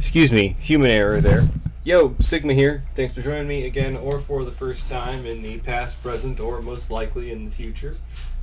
Excuse me, human error there. Yo, Sigma here. Thanks for joining me again, or for the first time in the past, present, or most likely in the future.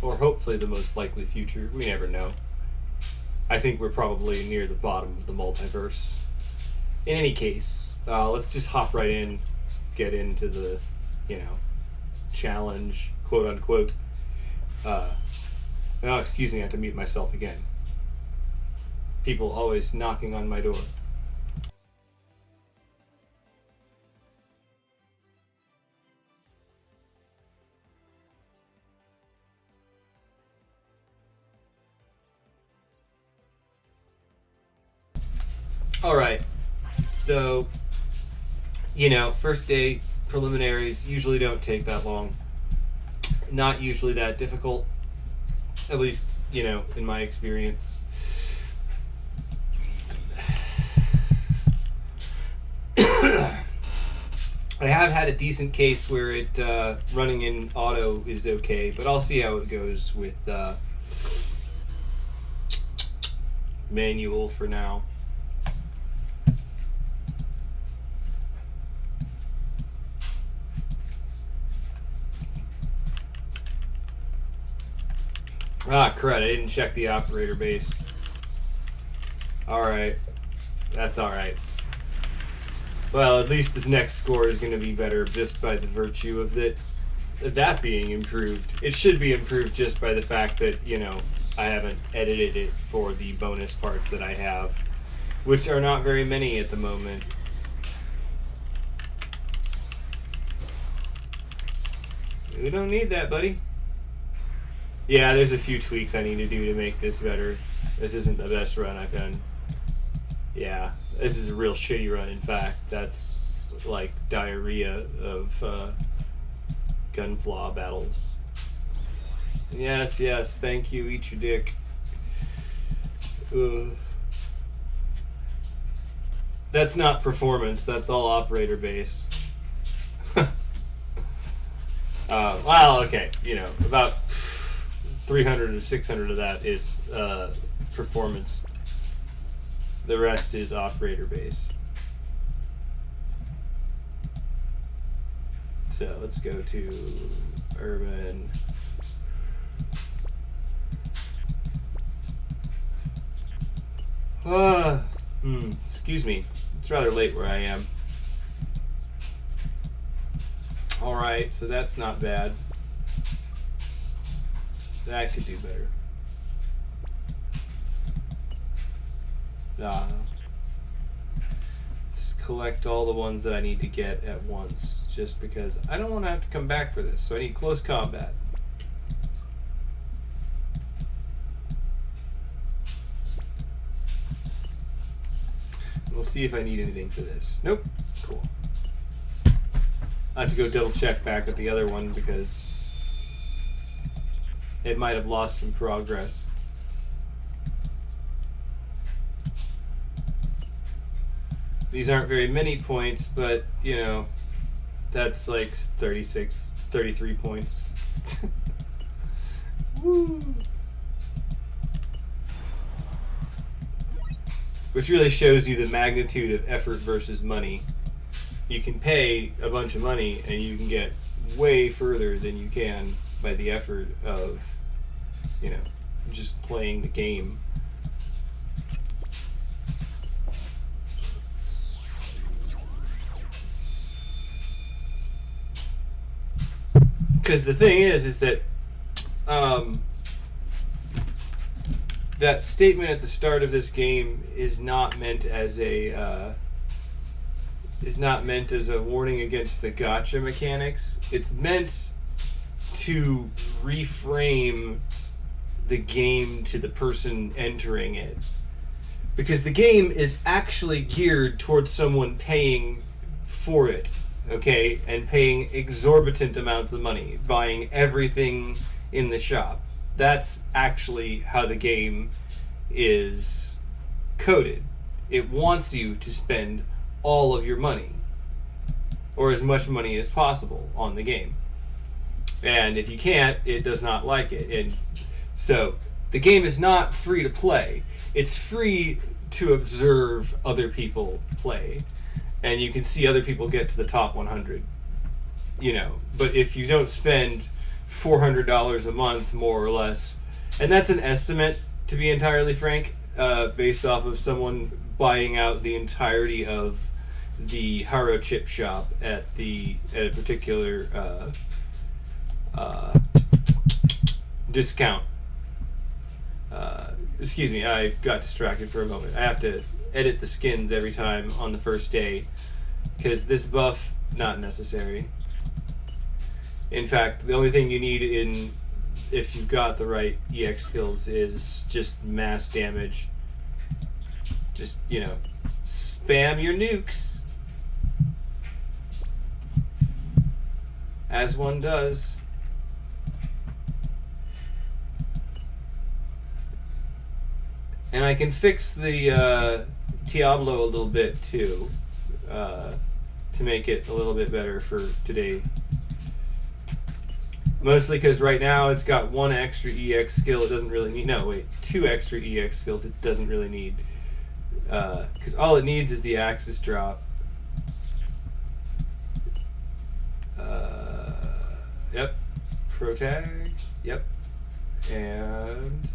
Or hopefully the most likely future. We never know. I think we're probably near the bottom of the multiverse. In any case, let's just hop right in, get into the, challenge, quote unquote. Excuse me, I have to mute myself again. People always knocking on my door. Alright, so, first day preliminaries usually don't take that long. Not usually that difficult, at least, in my experience. I have had a decent case where it running in auto is okay, but I'll see how it goes with manual for now. Ah, crud, I didn't check the operator base. Alright. That's alright. Well, at least this next score is going to be better just by the virtue of that being improved. It should be improved just by the fact that, I haven't edited it for the bonus parts that I have, which are not very many at the moment. We don't need that, buddy. Yeah, there's a few tweaks I need to do to make this better. This isn't the best run I've done. Yeah, this is a real shitty run, in fact. That's like diarrhea of Gunpla battles. Yes, thank you, eat your dick. That's not performance, that's all operator base. Well, okay, about 300 or 600 of that is performance. The rest is operator base. So let's go to urban. Excuse me. It's rather late where I am. Alright, so that's not bad. That could do better. Let's collect all the ones that I need to get at once, just because I don't want to have to come back for this, so I need close combat. We'll see if I need anything for this. Nope. Cool. I have to go double check back at the other one because it might have lost some progress. These aren't very many points, but, that's like 33 points. Woo! Which really shows you the magnitude of effort versus money. You can pay a bunch of money and you can get way further than you can by the effort of, just playing the game. Because the thing is that that statement at the start of this game is not meant as a warning against the gacha mechanics. It's meant to reframe the game to the person entering it, because the game is actually geared towards someone paying for it, okay, and paying exorbitant amounts of money, buying everything in the shop. That's actually how the game is coded. It wants you to spend all of your money, or as much money as possible, on the game. And if you can't, it does not like it. And so the game is not free to play. It's free to observe other people play, and you can see other people get to the top 100. But if you don't spend $400 a month, more or less, and that's an estimate, to be entirely frank, based off of someone buying out the entirety of the Haro chip shop at a particular discount. Excuse me, I got distracted for a moment. I have to edit the skins every time on the first day, because this buff, not necessary. In fact, the only thing you need if you've got the right EX skills is just mass damage. Just, spam your nukes. As one does. And I can fix the Diablo a little bit too, to make it a little bit better for today. Mostly because right now it's got one extra EX skill it doesn't really need. No, wait, two extra EX skills it doesn't really need. Because all it needs is the Axis drop. Yep. Protag. Yep. And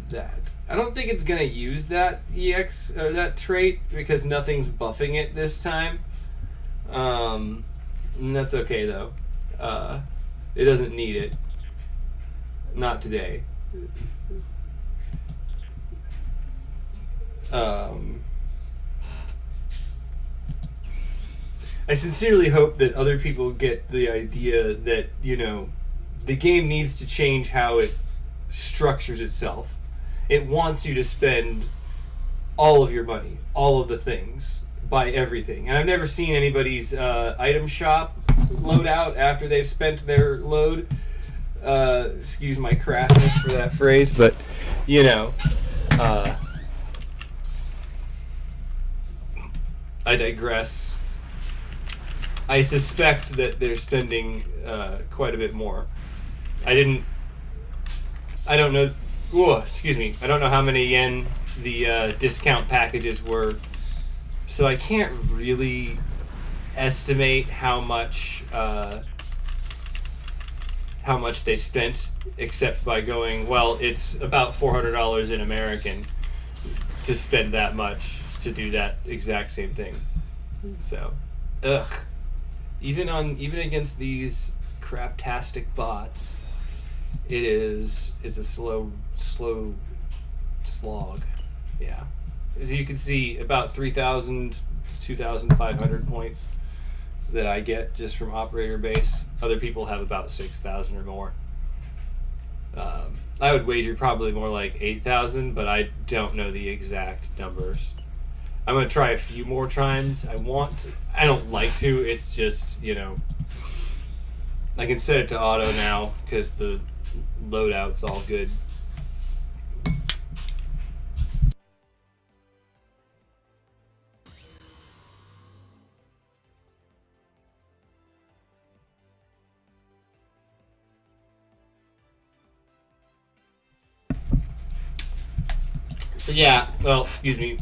that. I don't think it's going to use that EX, or that trait, because nothing's buffing it this time. And that's okay, though. It doesn't need it. Not today. I sincerely hope that other people get the idea that, the game needs to change how it structures itself. It wants you to spend all of your money, all of the things, buy everything. And I've never seen anybody's item shop load out after they've spent their load. Excuse my crassness for that phrase, but, I digress. I suspect that they're spending quite a bit more. I don't know. Ooh, excuse me. I don't know how many yen the discount packages were, so I can't really estimate how much they spent, except by going, well, it's about $400 in American to spend that much to do that exact same thing. So, even against these craptastic bots, it's a slow slog. Yeah, as you can see, about 3,000, 2,500 points that I get just from operator base. Other people have about 6,000 or more. I would wager probably more like 8,000, but I don't know the exact numbers. I'm going to try a few more times. I don't like to. It's just, I can set it to auto now because the loadout's all good. So yeah, well, excuse me.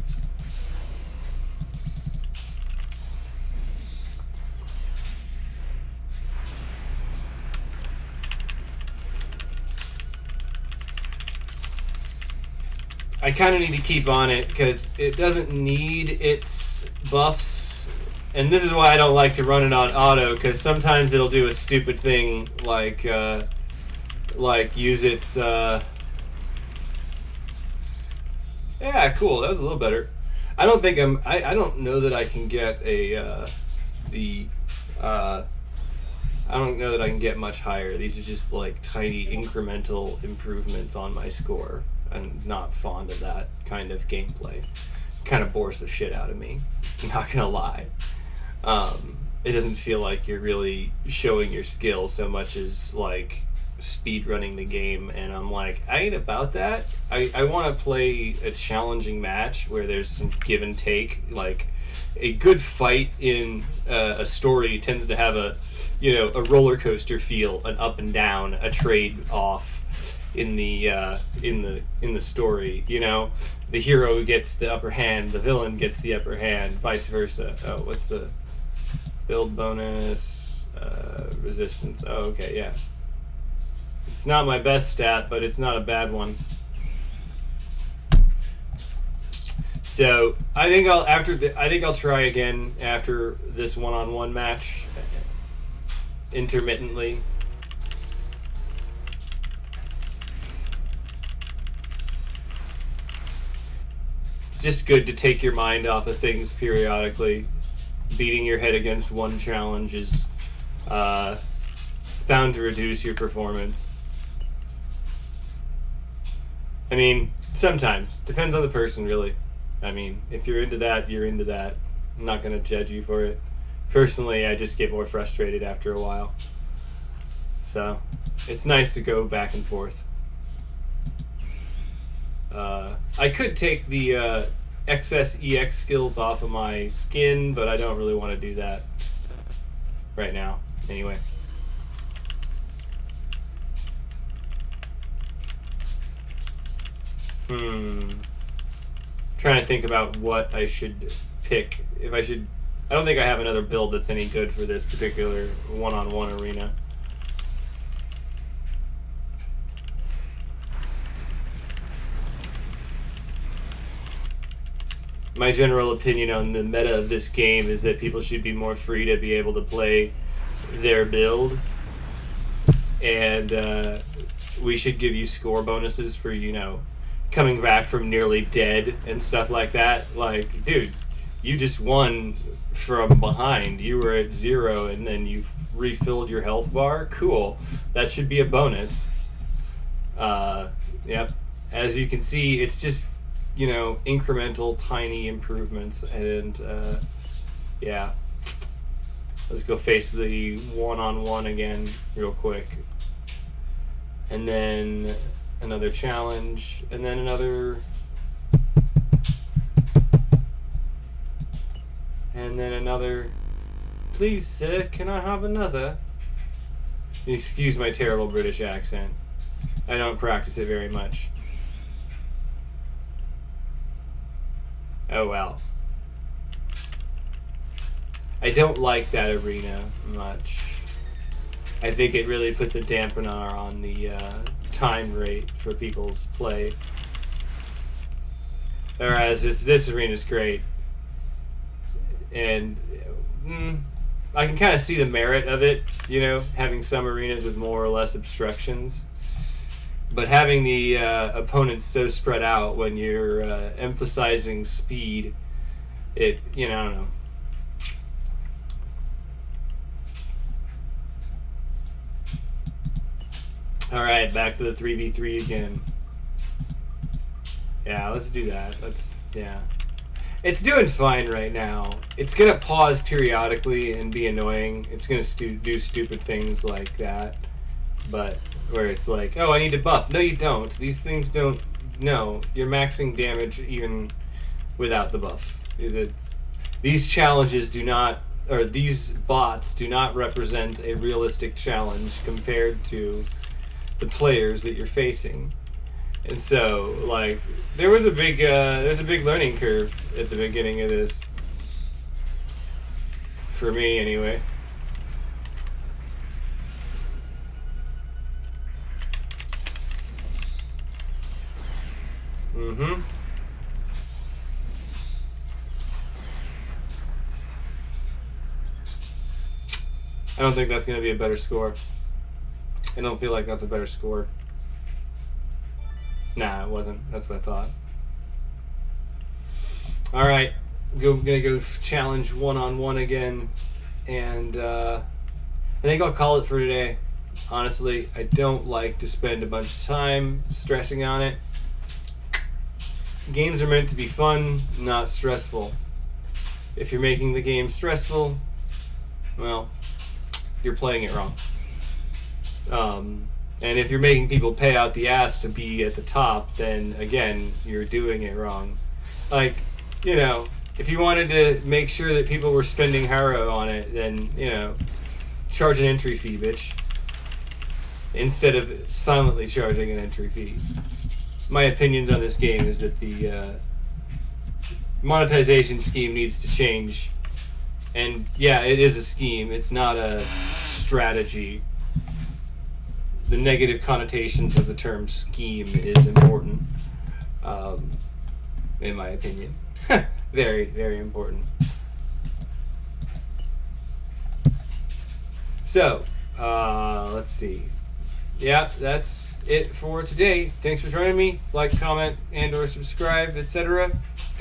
I kind of need to keep on it because it doesn't need its buffs, and this is why I don't like to run it on auto, because sometimes it'll do a stupid thing like use its yeah, cool, that was a little better. I don't know that I can get I don't know that I can get much higher. These are just like tiny incremental improvements on my score. I'm not fond of that kind of gameplay. Kind of bores the shit out of me. I'm not gonna lie. It doesn't feel like you're really showing your skill so much as like speed running the game, and I'm like, I ain't about that. I want to play a challenging match where there's some give and take. Like a good fight in a story tends to have a roller coaster feel, an up and down, a trade off. in the story. You know, the hero gets the upper hand, the villain gets the upper hand, vice versa. Oh, what's the build bonus? Resistance. Oh, okay, yeah. It's not my best stat, but it's not a bad one. So I think I'll try again after this one-on-one match, intermittently. It's just good to take your mind off of things periodically. Beating your head against one challenge is it's bound to reduce your performance. I mean, sometimes. Depends on the person, really. I mean, if you're into that, you're into that. I'm not going to judge you for it. Personally, I just get more frustrated after a while. So, it's nice to go back and forth. I could take the excess EX skills off of my skin, but I don't really want to do that right now. Anyway. Trying to think about what I should pick. I don't think I have another build that's any good for this particular one-on-one arena. My general opinion on the meta of this game is that people should be more free to be able to play their build, and we should give you score bonuses for, you know, coming back from nearly dead and stuff like that. Like, dude, you just won from behind. You were at 0 and then you refilled your health bar. Cool. That should be a bonus. Yep. As you can see, it's just, you know, incremental, tiny improvements. And, yeah. Let's go face the one-on-one again real quick. And then another challenge, and then another, and then another. Please, sir, can I have another? Excuse my terrible British accent. I don't practice it very much. Oh well. I don't like that arena much. I think it really puts a dampener on the time rate for people's play. Whereas this arena's great. And I can kind of see the merit of it, you know, having some arenas with more or less obstructions. But having the opponents so spread out when you're emphasizing speed, it, you know, I don't know. Alright, back to the 3v3 again. Yeah, let's do that. Yeah. It's doing fine right now. It's gonna pause periodically and be annoying. It's gonna do stupid things like that. But, where it's like, oh, I need to buff. No, you don't. These things don't. No, you're maxing damage even without the buff. These challenges do not, or these bots do not represent a realistic challenge compared to the players that you're facing. And so, like, there's a big learning curve at the beginning of this. For me, anyway. I don't think that's going to be a better score. I don't feel like that's a better score. Nah, it wasn't. That's what I thought. Alright. Gonna go challenge one-on-one again. And I think I'll call it for today. Honestly, I don't like to spend a bunch of time stressing on it. Games are meant to be fun, not stressful. If you're making the game stressful, well, you're playing it wrong. And if you're making people pay out the ass to be at the top, then again, you're doing it wrong. Like, you know, if you wanted to make sure that people were spending Haro on it, then, you know, charge an entry fee, bitch. instead of silently charging an entry fee. My opinions on this game is that the monetization scheme needs to change. And yeah, it is a scheme. It's not a strategy. The negative connotations of the term scheme is important, in my opinion. Very, very important. So, let's see. Yeah, that's it for today. Thanks for joining me. Like, comment, and or subscribe, etc.